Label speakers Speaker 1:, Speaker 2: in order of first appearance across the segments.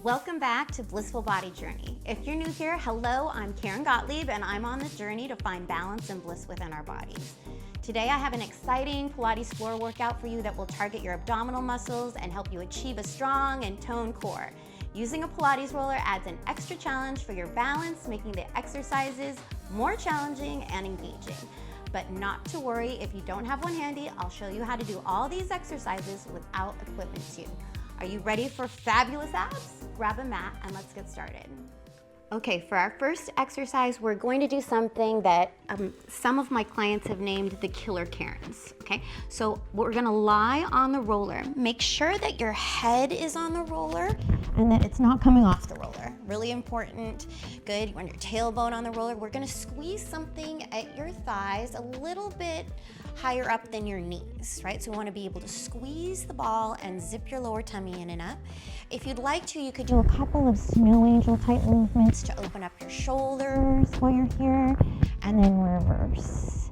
Speaker 1: Welcome back to Blissful Body Journey. If you're new here, hello, I'm Karen Gottlieb and I'm on the journey to find balance and bliss within our bodies. Today I have an exciting Pilates floor workout for you that will target your abdominal muscles and help you achieve a strong and toned core. Using a Pilates roller adds an extra challenge for your balance, making the exercises more challenging and engaging. But not to worry, if you don't have one handy, I'll show you how to do all these exercises without equipment too. Are you ready for fabulous abs? Grab a mat and let's get started. Okay, for our first exercise, we're going to do something that some of my clients have named the killer Karens, okay? So we're gonna lie on the roller. Make sure that your head is on the roller and that it's not coming off the roller. Really important. Good, you want your tailbone on the roller. We're gonna squeeze something at your thighs a little bit higher up than your knees, right? So we wanna be able to squeeze the ball and zip your lower tummy in and up. If you'd like to, you could do a couple of snow angel type movements to open up your shoulders while you're here, and then reverse.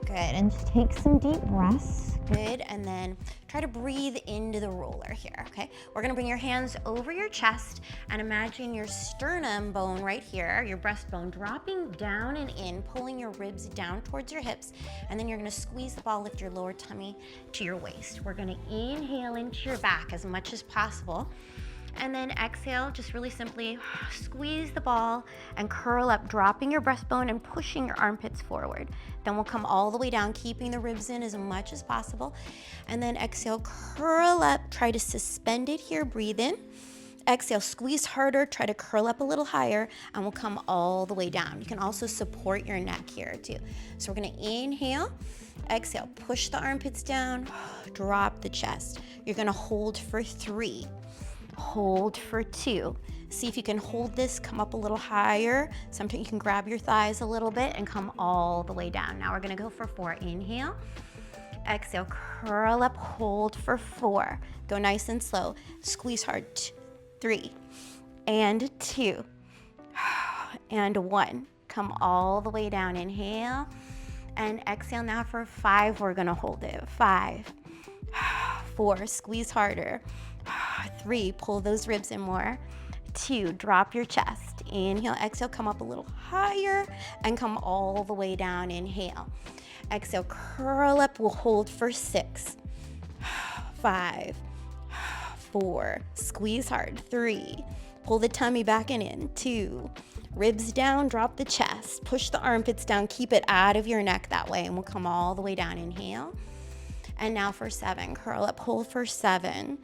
Speaker 1: Good, and just take some deep breaths. Good, and then try to breathe into the roller here, okay? We're gonna bring your hands over your chest and imagine your sternum bone right here, your breastbone, dropping down and in, pulling your ribs down towards your hips, and then you're gonna squeeze the ball, lift your lower tummy to your waist. We're gonna inhale into your back as much as possible. And then exhale, just really simply squeeze the ball and curl up, dropping your breastbone and pushing your armpits forward. Then we'll come all the way down, keeping the ribs in as much as possible. And then exhale, curl up, try to suspend it here, breathe in. Exhale, squeeze harder, try to curl up a little higher, and we'll come all the way down. You can also support your neck here too. So we're gonna inhale, exhale, push the armpits down, drop the chest. You're gonna hold for 3. Hold for 2. See if you can hold this, come up a little higher. Sometimes you can grab your thighs a little bit and come all the way down. Now we're gonna go for 4. Inhale, exhale, curl up, hold for 4. Go nice and slow. Squeeze hard. 3 and 2 and 1. Come all the way down. Inhale and exhale. Now for 5, we're gonna hold it. 5, 4, squeeze harder. 3, pull those ribs in more. 2, drop your chest. Inhale, exhale, come up a little higher and come all the way down. Inhale, exhale, curl up. We'll hold for 6, 5, 4, squeeze hard. 3, pull the tummy back and in. 2, ribs down, drop the chest. Push the armpits down, keep it out of your neck that way, and we'll come all the way down. Inhale. And now for 7, curl up, hold for 7,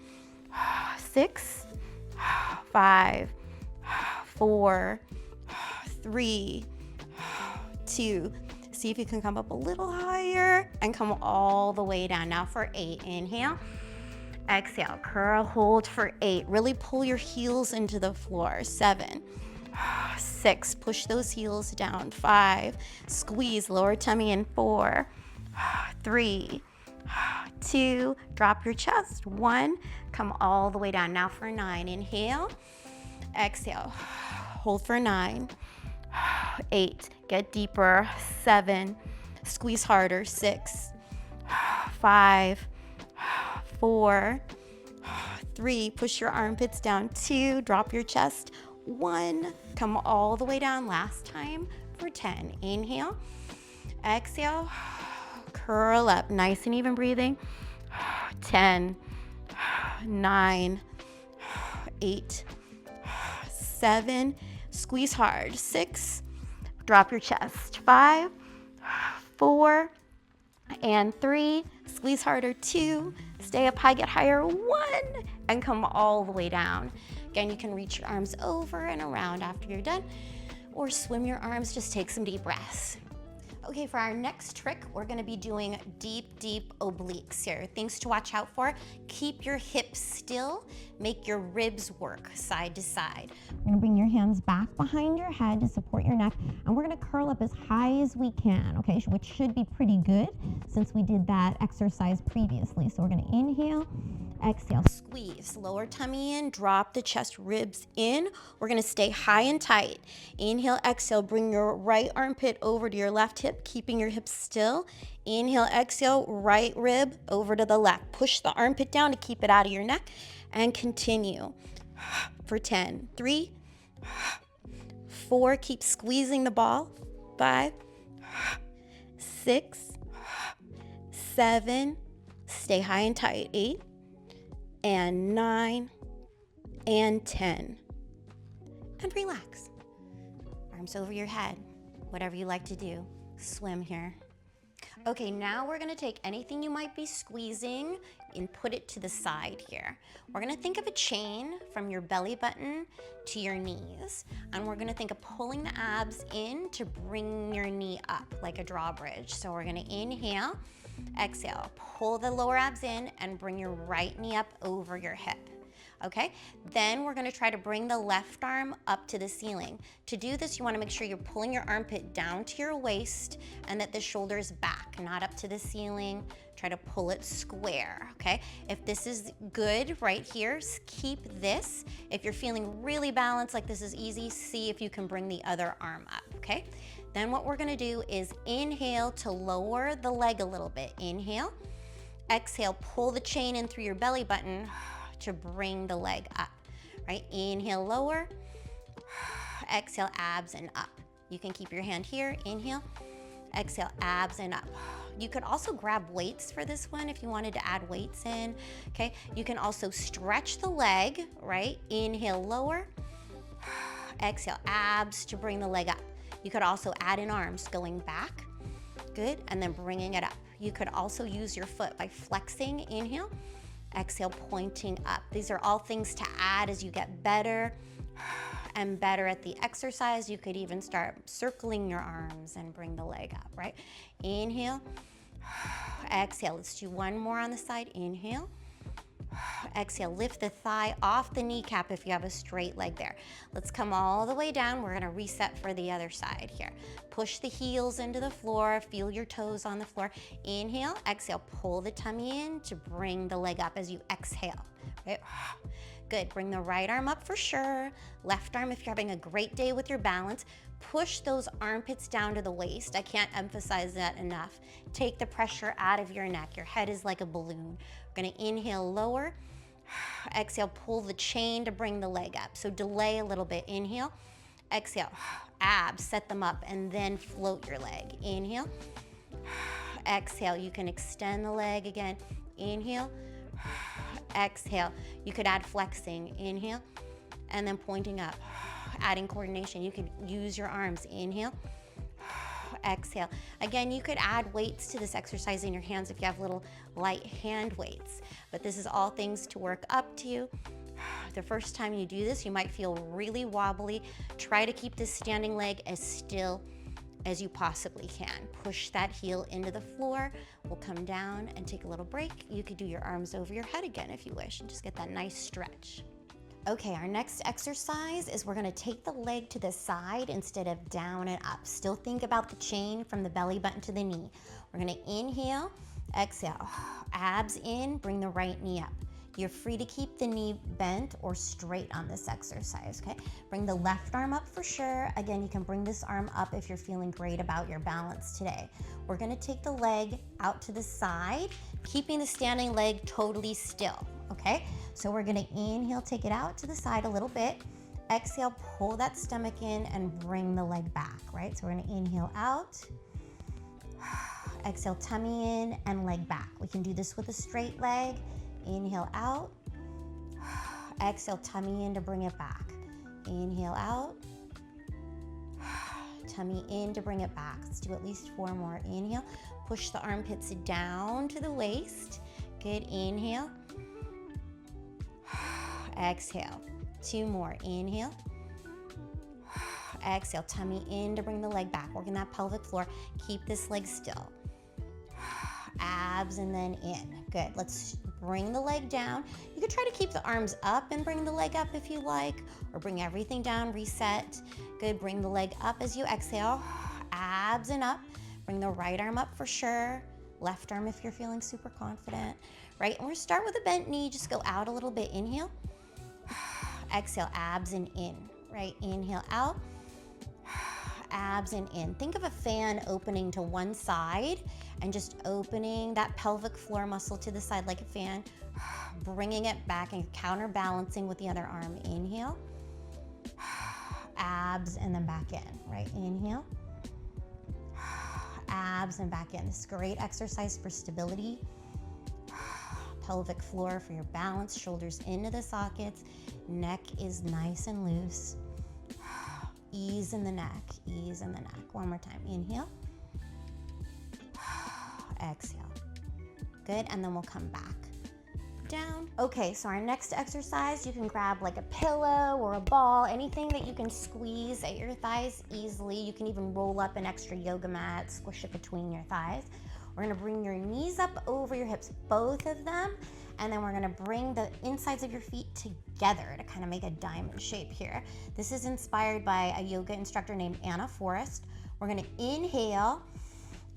Speaker 1: 6, 5, 4, 3, 2. See if you can come up a little higher and come all the way down. Now for 8, inhale, exhale, curl, hold for 8. Really pull your heels into the floor. 7, 6, push those heels down. 5, squeeze, lower tummy in. 4, 3, 2, drop your chest. 1, come all the way down. Now for 9, inhale, exhale, hold for 9, 8, get deeper. 7, squeeze harder. 6, 5, 4, 3, push your armpits down. 2, drop your chest. 1, come all the way down. Last time for 10, inhale, exhale, curl up, nice and even breathing. 10, 9, 8, 7, squeeze hard. 6, drop your chest. 5, 4, and 3, squeeze harder. 2, stay up high, get higher. 1, and come all the way down. Again, you can reach your arms over and around after you're done, or swim your arms, just take some deep breaths. Okay, for our next trick, we're gonna be doing deep obliques here. Things to watch out for: keep your hips still, make your ribs work side to side. We're gonna bring your hands back behind your head to support your neck, and we're gonna curl up as high as we can, okay, which should be pretty good since we did that exercise previously. So we're gonna inhale, exhale, squeeze, lower tummy in, drop the chest, ribs in. We're gonna stay high and tight. Inhale, exhale, bring your right armpit over to your left hip, keeping your hips still. Inhale, exhale, right rib over to the left. Push the armpit down to keep it out of your neck and continue. For 10. 3, 4, keep squeezing the ball. 5, 6, 7, stay high and tight. 8, and 9, and 10. And relax. Arms over your head. Whatever you like to do. Swim here. Okay, now we're gonna take anything you might be squeezing and put it to the side here. We're gonna think of a chain from your belly button to your knees, and we're gonna think of pulling the abs in to bring your knee up like a drawbridge. So we're gonna inhale, exhale, pull the lower abs in and bring your right knee up over your hip. Okay, then we're gonna try to bring the left arm up to the ceiling. To do this, you wanna make sure you're pulling your armpit down to your waist and that the shoulder's back, not up to the ceiling. Try to pull it square, okay? If this is good right here, keep this. If you're feeling really balanced, like this is easy, see if you can bring the other arm up, okay? Then what we're gonna do is inhale to lower the leg a little bit. Inhale, exhale, pull the chain in through your belly button to bring the leg up, right? Inhale, lower, exhale, abs and up. You can keep your hand here, inhale, exhale, abs and up. You could also grab weights for this one if you wanted to add weights in, okay? You can also stretch the leg, right? Inhale, lower, exhale, abs to bring the leg up. You could also add in arms, going back, good, and then bringing it up. You could also use your foot by flexing, inhale, exhale, pointing up. These are all things to add as you get better and better at the exercise. You could even start circling your arms and bring the leg up, right? Inhale, exhale. Let's do one more on the side. Inhale, exhale. Lift the thigh off the kneecap if you have a straight leg there. Let's come all the way down. We're gonna reset for the other side here. Push the heels into the floor, feel your toes on the floor. Inhale, exhale, pull the tummy in to bring the leg up as you exhale, right? Good, bring the right arm up for sure. Left arm, if you're having a great day with your balance, push those armpits down to the waist. I can't emphasize that enough. Take the pressure out of your neck. Your head is like a balloon. We're gonna inhale, lower. Exhale, pull the chain to bring the leg up. So delay a little bit. Inhale, exhale, abs, set them up, and then float your leg. Inhale, exhale. You can extend the leg again. Inhale, exhale. You could add flexing. Inhale, and then pointing up. Adding coordination. You could use your arms. Inhale, exhale. Again, you could add weights to this exercise in your hands if you have little light hand weights, but this is all things to work up to. The first time you do this, you might feel really wobbly. Try to keep this standing leg as still as you possibly can. Push that heel into the floor. We'll come down and take a little break. You could do your arms over your head again if you wish and just get that nice stretch. Okay, our next exercise is we're gonna take the leg to the side instead of down and up. Still think about the chain from the belly button to the knee. We're gonna inhale, exhale, abs in, bring the right knee up. You're free to keep the knee bent or straight on this exercise, okay? Bring the left arm up for sure. Again, you can bring this arm up if you're feeling great about your balance today. We're gonna take the leg out to the side, keeping the standing leg totally still, okay? So we're gonna inhale, take it out to the side a little bit. Exhale, pull that stomach in and bring the leg back, right? So we're gonna inhale out. Exhale, tummy in and leg back. We can do this with a straight leg. Inhale out. Exhale, tummy in to bring it back. Inhale out. Tummy in to bring it back. Let's do at least 4 more. Inhale. Push the armpits down to the waist. Good. Inhale. Exhale. 2 more. Inhale. Exhale. Tummy in to bring the leg back. Working that pelvic floor. Keep this leg still. Abs and then in. Good. Let's bring the leg down. You could try to keep the arms up and bring the leg up if you like, or bring everything down, reset. Good. Bring the leg up as you exhale. Abs and up. Bring the right arm up for sure. Left arm if you're feeling super confident. Right? And we're gonna start with a bent knee. Just go out a little bit. Inhale. Exhale. Abs and in. Right? Inhale out. abs and in. Think of a fan opening to one side and just opening that pelvic floor muscle to the side like a fan, bringing it back and counterbalancing with the other arm. Inhale, abs, and then back in, right? Inhale, abs, and back in. This is a great exercise for stability. Pelvic floor for your balance, shoulders into the sockets, neck is nice and loose. Ease in the neck, ease in the neck. One more time, inhale, exhale. Good, and then we'll come back down. Okay, so our next exercise, you can grab like a pillow or a ball, anything that you can squeeze at your thighs easily. You can even roll up an extra yoga mat, squish it between your thighs. We're gonna bring your knees up over your hips, both of them, and then we're gonna bring the insides of your feet together to kind of make a diamond shape here. This is inspired by a yoga instructor named Anna Forrest. We're gonna inhale,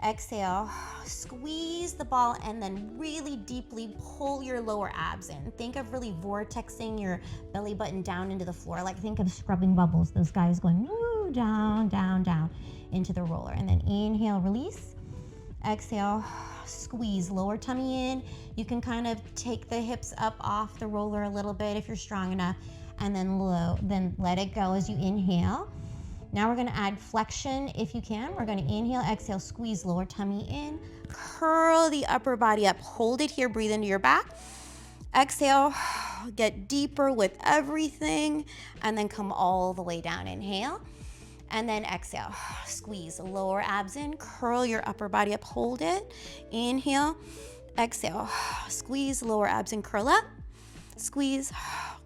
Speaker 1: exhale, squeeze the ball, and then really deeply pull your lower abs in. Think of really vortexing your belly button down into the floor. Like think of scrubbing bubbles, those guys going woo, down, down, down into the roller. And then inhale, release. Exhale, squeeze, lower tummy in. You can kind of take the hips up off the roller a little bit if you're strong enough, and then let it go as you inhale. Now we're gonna add flexion if you can. We're gonna inhale, exhale, squeeze, lower tummy in, curl the upper body up, hold it here, breathe into your back. Exhale, get deeper with everything, and then come all the way down. Inhale. And then exhale, squeeze, lower abs in, curl your upper body up, hold it. Inhale, exhale, squeeze, lower abs and curl up. Squeeze,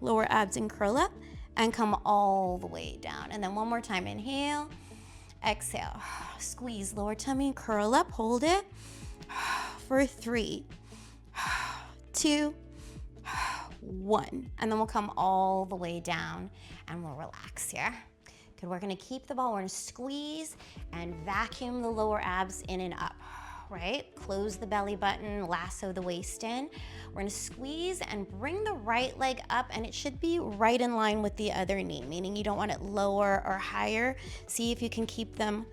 Speaker 1: lower abs and curl up, and come all the way down. And then one more time, inhale, exhale, squeeze, lower tummy, curl up, hold it. For 3, 2, 1. And then we'll come all the way down and we'll relax here. Good, we're gonna keep the ball, we're gonna squeeze and vacuum the lower abs in and up, right? Close the belly button, lasso the waist in. We're gonna squeeze and bring the right leg up, and it should be right in line with the other knee, meaning you don't want it lower or higher. See if you can keep them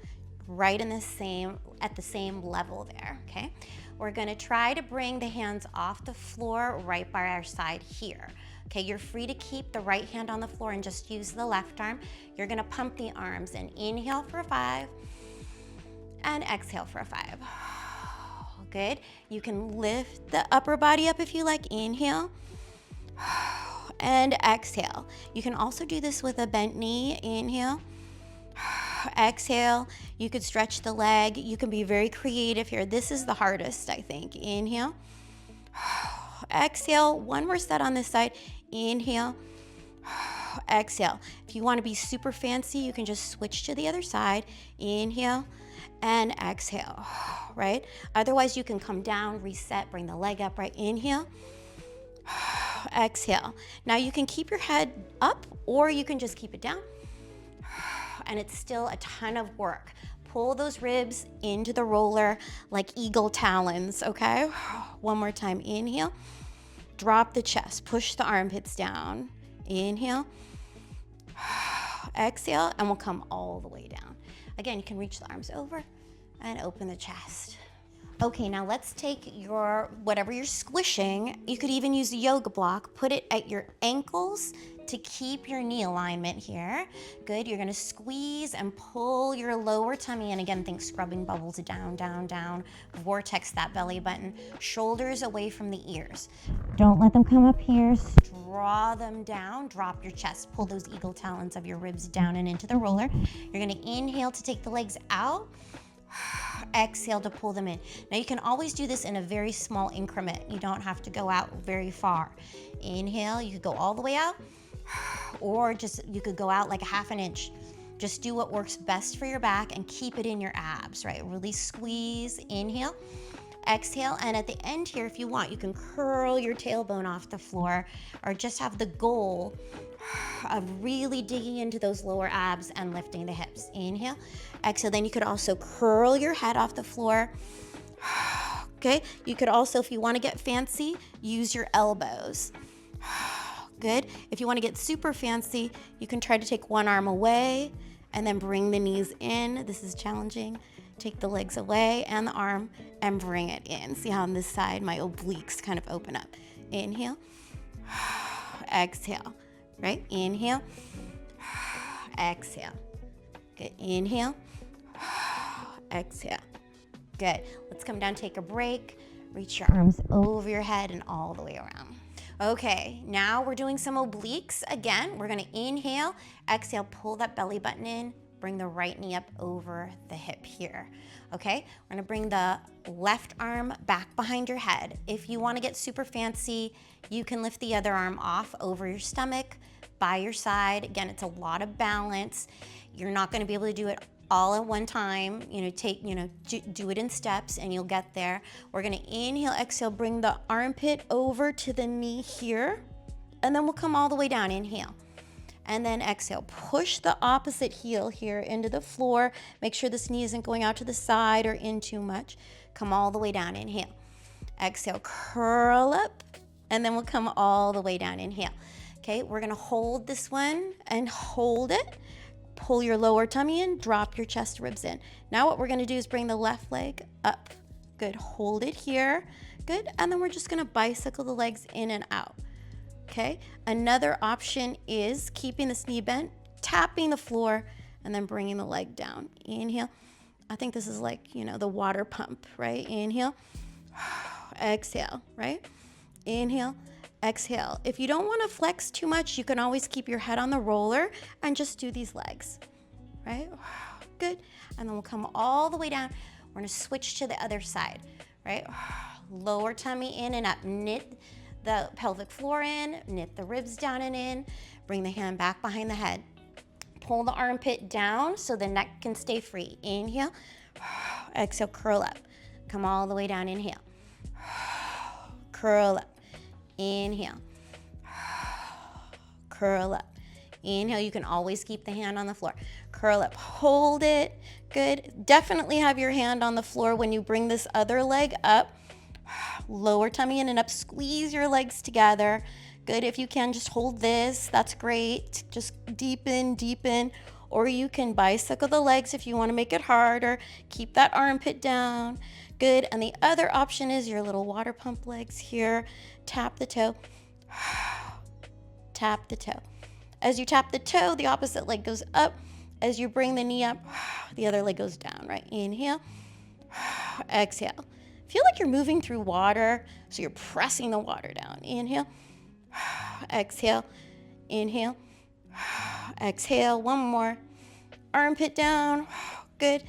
Speaker 1: right in at the same level there, okay? We're gonna try to bring the hands off the floor right by our side here. Okay, you're free to keep the right hand on the floor and just use the left arm. You're gonna pump the arms and inhale for 5 and exhale for 5. Good, you can lift the upper body up if you like. Inhale and exhale. You can also do this with a bent knee. Inhale, exhale. You could stretch the leg. You can be very creative here. This is the hardest, I think. Inhale, exhale. One more set on this side. Inhale, exhale. If you want to be super fancy, you can just switch to the other side. Inhale and exhale, right? Otherwise, you can come down, reset, bring the leg up, right? Inhale, exhale. Now you can keep your head up or you can just keep it down. And it's still a ton of work. Pull those ribs into the roller like eagle talons, okay? One more time, inhale. Drop the chest, push the armpits down. Inhale, exhale, and we'll come all the way down. Again, you can reach the arms over and open the chest. Okay, now let's take your, whatever you're squishing, you could even use a yoga block, put it at your ankles to keep your knee alignment here. Good, you're gonna squeeze and pull your lower tummy in. Again, think scrubbing bubbles down, down, down. Vortex that belly button. Shoulders away from the ears. Don't let them come up here. Draw them down, drop your chest. Pull those eagle talons of your ribs down and into the roller. You're gonna inhale to take the legs out. Exhale to pull them in. Now you can always do this in a very small increment. You don't have to go out very far. Inhale, you could go all the way out, or just you could go out like a ½ inch. Just do what works best for your back and keep it in your abs, right? Really squeeze, inhale, exhale, and at the end here, if you want, you can curl your tailbone off the floor or just have the goal of really digging into those lower abs and lifting the hips. Inhale, exhale. Then you could also curl your head off the floor. Okay, you could also, if you want to get fancy, use your elbows. Good. If you want to get super fancy, you can try to take one arm away and then bring the knees in. This is challenging. Take the legs away and the arm and bring it in. See how on this side my obliques kind of open up. Inhale, exhale, right? Inhale, exhale. Good. Inhale, exhale. Good. Let's come down, take a break. Reach your arms over your head and all the way around. Okay, now we're doing some obliques. Again, we're gonna inhale, exhale, pull that belly button in, bring the right knee up over the hip here. Okay, we're gonna bring the left arm back behind your head. If you wanna get super fancy, you can lift the other arm off over your stomach, by your side. Again, it's a lot of balance. You're not gonna be able to do it all at one time. Do it in steps and you'll get there. We're gonna inhale, exhale, bring the armpit over to the knee here, and then we'll come all the way down. Inhale, and then exhale. Push the opposite heel here into the floor. Make sure this knee isn't going out to the side or in too much. Come all the way down. Inhale, exhale, curl up, and then we'll come all the way down. Inhale. Okay, we're gonna hold this one and hold it. Pull your lower tummy in, drop your chest ribs in. Now what we're gonna do is bring the left leg up. Good, hold it here. Good, and then we're just gonna bicycle the legs in and out. Okay, another option is keeping this knee bent, tapping the floor, and then bringing the leg down. Inhale. I think this is like, the water pump, right? Inhale, exhale, right? Inhale, exhale. If you don't want to flex too much, you can always keep your head on the roller and just do these legs, right? Good. And then we'll come all the way down. We're going to switch to the other side, right? Lower tummy in and up. Knit the pelvic floor in, knit the ribs down and in. Bring the hand back behind the head. Pull the armpit down so the neck can stay free. Inhale, exhale, curl up. Come all the way down. Inhale, curl up. Inhale, curl up. Inhale, you can always keep the hand on the floor. Curl up, hold it. Good. Definitely have your hand on the floor when you bring this other leg up. Lower tummy in and up, squeeze your legs together. Good. If you can, just hold this. That's great. Just deepen, deepen. Or you can bicycle the legs if you want to make it harder. Keep that armpit down. Good. And the other option is your little water pump legs here. Tap the toe. Tap the toe. As you tap the toe, the opposite leg goes up. As you bring the knee up, the other leg goes down, right? Inhale, exhale. Feel like you're moving through water, so you're pressing the water down. Inhale, exhale, inhale, exhale. One more. Armpit down. Good.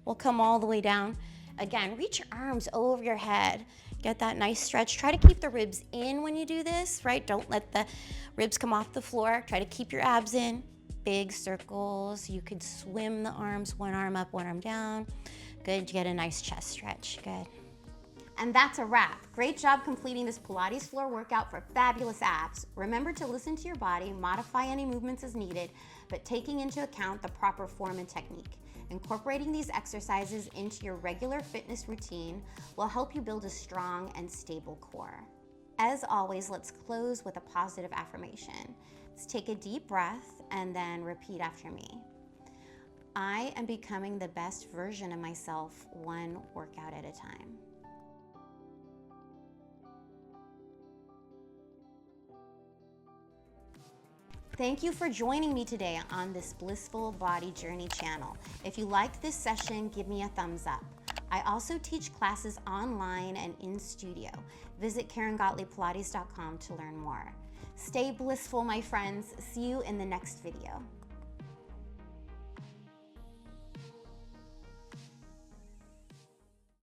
Speaker 1: We'll come all the way down. Again, reach your arms over your head. Get that nice stretch. Try to keep the ribs in when you do this, right? Don't let the ribs come off the floor. Try to keep your abs in. Big circles. You could swim the arms, one arm up, one arm down. Good, you get a nice chest stretch. Good. And that's a wrap. Great job completing this Pilates floor workout for fabulous abs. Remember to listen to your body, modify any movements as needed, but taking into account the proper form and technique. Incorporating these exercises into your regular fitness routine will help you build a strong and stable core. As always, let's close with a positive affirmation. Let's take a deep breath and then repeat after me. I am becoming the best version of myself, one workout at a time. Thank you for joining me today on this Blissful Body Journey channel. If you liked this session, give me a thumbs up. I also teach classes online and in studio. Visit KarenGottliebPilates.com to learn more. Stay blissful, my friends. See you in the next video.